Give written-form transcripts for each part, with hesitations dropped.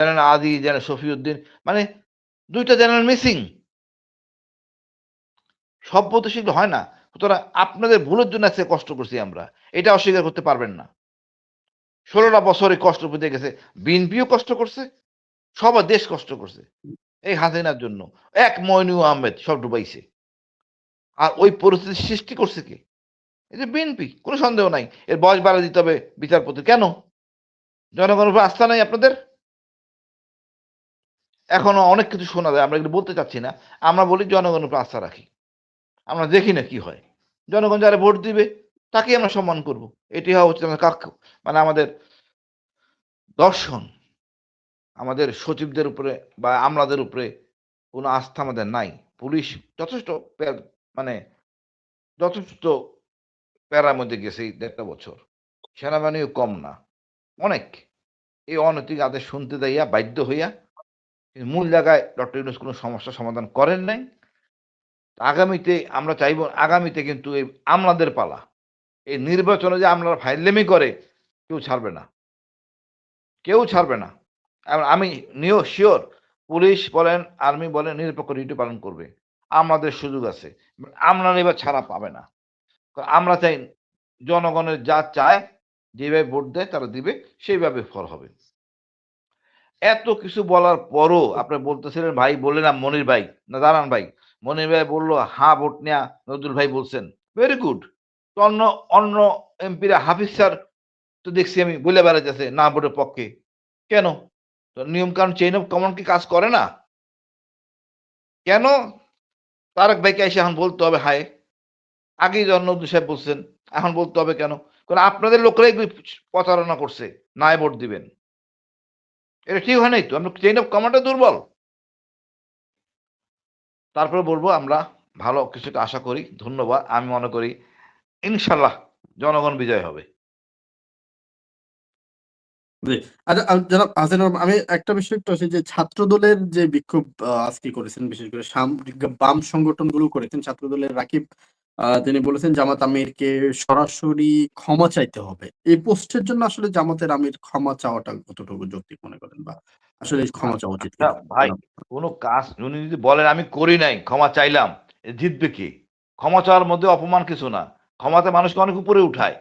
General আদি, general Shafiuddin, মানে ২ টা জেনারেল মিসিং। সব তো সেগুলো হয় না। সুতরাং আপনাদের ভুলের জন্য আজকে কষ্ট করছি আমরা। এটা অস্বীকার করতে পারবেন না। ১৬ টা বছর এই কষ্ট পেতে গেছে। বিএনপিও কষ্ট করছে, সবার দেশ কষ্ট করছে। এই হাসিনার জন্য। এক মইনুল আহমেদ সব ডুবাইছে। আর ওই পরিস্থিতির সৃষ্টি করছে কে? এই যে বিএনপি, কোন সন্দেহ নাই। এর বয়স বাড়ায় দিতে হবে বিচারপতি। কেন? জনগণের উপর আস্থা নাই আপনাদের? এখনো অনেক কিছু শোনা যায়। আমরা এগুলো বলতে চাচ্ছি না। আমরা বলি জনগণের উপর আস্থা রাখি। আমরা দেখি না কি হয়। জনগণ যারা ভোট দিবে তাকেই আমরা সম্মান করব। এটি হওয়া উচিত আমাদের মানে আমাদের দর্শন। আমাদের সচিবদের উপরে বা আমলাদের উপরে কোন আস্থা আমাদের নাই। পুলিশ যথেষ্ট মানে যথেষ্ট প্যারার মধ্যে গেছে এই ১.৫ বছর। সেনাবাহিনীও কম না। অনেক। এই অনৈতিক আদেশ শুনতে যাইয়া বাধ্য হইয়া মূল জায়গায় ডক্টর ইউনূস কোন সমস্যার সমাধান করেন নাই। আগামীতে আমরা চাইব আগামীতে কিন্তু এই আমলাদের পালা। এই নির্বাচনে যে আমলারা ফাইজলামি করে কেউ ছাড়বে না। কেউ ছাড়বে না। আমি সিওর পুলিশ বলেন, আর্মি বলেন নিরপেক্ষ ডিউটি পালন করবে। আমাদের সুযোগ আছে। আমলারা এবার ছাড়া পাবে না। আমরা চাই জনগণের যা চায়, যেভাবে ভোট দেয় তারা দিবে, সেইভাবে ফল হবে। এত কিছু বলার পরও আপনি বলতেছিলেন ভাই বললেন না মনির ভাই, না দাঁড়ান ভাই। মনির ভাই বলল হ্যাঁ ভোট নেয়া নজরুল ভাই বলছেন। Very good. তো অন্য অন্য এমপিরা হাফিজ স্যার তো দেখছি আমি বলে বেড়াইতেছে না ভোটের পক্ষে। কেন? তো নিয়ম কানুন চেইন অফ কমান্ড কি কাজ করে না? কেন তারেক ভাইকে এসে এখন বলতে হবে হায়? আগেই নজরুল সাহেব বলছেন, এখন বলতে হবে কেন? কারণ আপনাদের লোকেরাই প্রচারণা করছে, নাই ভোট দিবেন। এটা ঠিক হয় নাই তো? আমরা চেইন অফ কমান্ডটা দুর্বল। তারপরে বলবো আমরা ভালো কিছুটা আশা করি। ধন্যবাদ। আমি মনে করি ইনশাল্লাহ জনগণ বিজয় হবে। জি। আচ্ছা জনাব হাসিনুর আমি একটা বিষয় একটু আসি যে ছাত্রদলের যে বিক্ষোভ আজকে করেছেন বিশেষ করে বাম সংগঠনগুলো করেছেন ছাত্রদলের রাকিব তিনি বলেছেন জামাত আমিরকে সরাসরি ক্ষমা চাইতে হবে। এই পোস্টের জন্য আসলে জামাতের আমির ক্ষমা চাওয়াটা কতটুকু যৌক্তিক মনে করেন বা আসলে ক্ষমা চাওয়া উচিত আচ্ছা কিনা? ভাই, কোন কাজ উনি যদি বলেন আমি করি নাই, ক্ষমা চাইলাম, জিতবে কে? ক্ষমা চাওয়ার মধ্যে অপমান কিছু না। ক্ষমাতে মানুষকে অনেক উপরে উঠায়।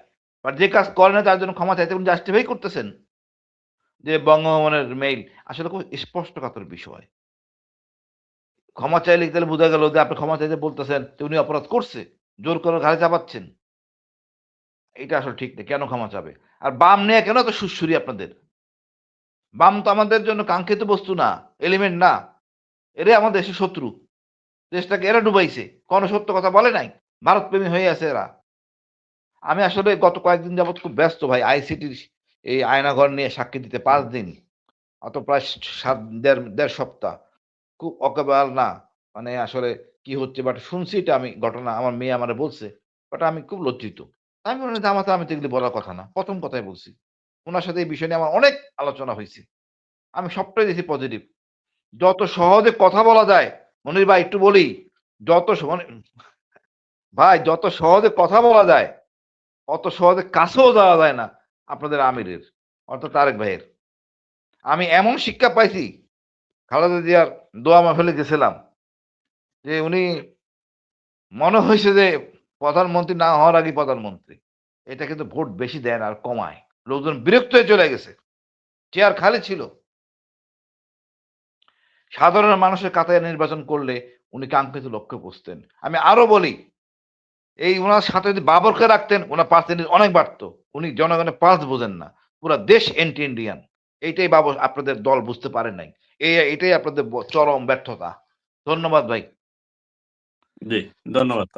বাট যে কাজ করে না তার জন্য ক্ষমা চাইতে উনি জাস্টিফাই করতেছেন। যে বঙ্গভবনের মেইল আসলে খুব স্পষ্টকাতর বিষয়। ক্ষমা চাইলে তাহলে বোঝা গেল যে আপনি ক্ষমা চাইতে বলতেছেন যে উনি অপরাধ করছে। জোর করে ঘাড়ে চাপাচ্ছেন। এটা আসলে ঠিক নেই। কেন ক্ষমা চাবে? আর বাম নিয়ে কেন এত সুড়সুড়ি আপনাদের? বাম তো আমাদের জন্য কাঙ্ক্ষিত বস্তু না, এলিমেন্ট না। এরাই আমাদের দেশের শত্রু। দেশটাকে এরা ডুবাইছে। কোনো সত্য কথা বলে নাই। ভারতপ্রেমী হয়ে আছে এরা। আমি আসলে গত কয়েকদিন যাবৎ খুব ব্যস্ত ভাই। আইসিটির এই আয়নাঘর নিয়ে সাক্ষী দিতে ৫ দিন। অত প্রায় ১.৫ সপ্তাহ। খুব ওয়াকেবল না। মানে আসলে কি হচ্ছে বাট শুনছি এটা আমি ঘটনা আমার মেয়ে আমারে বলছে। বাট আমি খুব লজ্জিত। আমি বললাম জামাতা আমি তো এগুলি বলার কথা না। ১ম কথাই বলছি। উনার সাথে এই বিষয় নিয়ে আমার অনেক আলোচনা হইছে। আমি সবটাই দেখছি পজিটিভ। যত সহজে কথা বলা যায়, মনির ভাই একটু বলি, মানে ভাই যত সহজে কথা বলা যায়, অত সহজে কাছেও যাওয়া যায় না আপনাদের আমিরের, অর্থাৎ তারেক ভাইয়ের। আমি এমন শিক্ষা পাইছি, খালেদা জিয়ার দোয়া মাহফিলে গেছিলাম, যে উনি মনে হইছে যে প্রধানমন্ত্রী না হওয়ার আগেই প্রধানমন্ত্রী। এটা কিন্তু ভোট বেশি দেয় না আর কমায়। লোকজন বিরক্ত হয়ে চলে গেছে। চেয়ার খালি ছিল। সাধারণ মানুষের কাতারে নির্বাচন করলে উনি কাঙ্ক্ষিত লক্ষ্যে পৌঁছতেন। আমি আরো বলি, এই উনার সাথে যদি বাবরকে রাখতেন ওনার পার্সেন্টেজ অনেক বাড়তো। উনি জনগণের পালস বোঝেন না। পুরা দেশ এন্টি ইন্ডিয়ান। এইটাই বাবর আপনাদের দল বুঝতে পারেন নাই। এটাই আপনাদের চরম ব্যর্থতা। ধন্যবাদ ভাই। জি, ধন্যবাদ।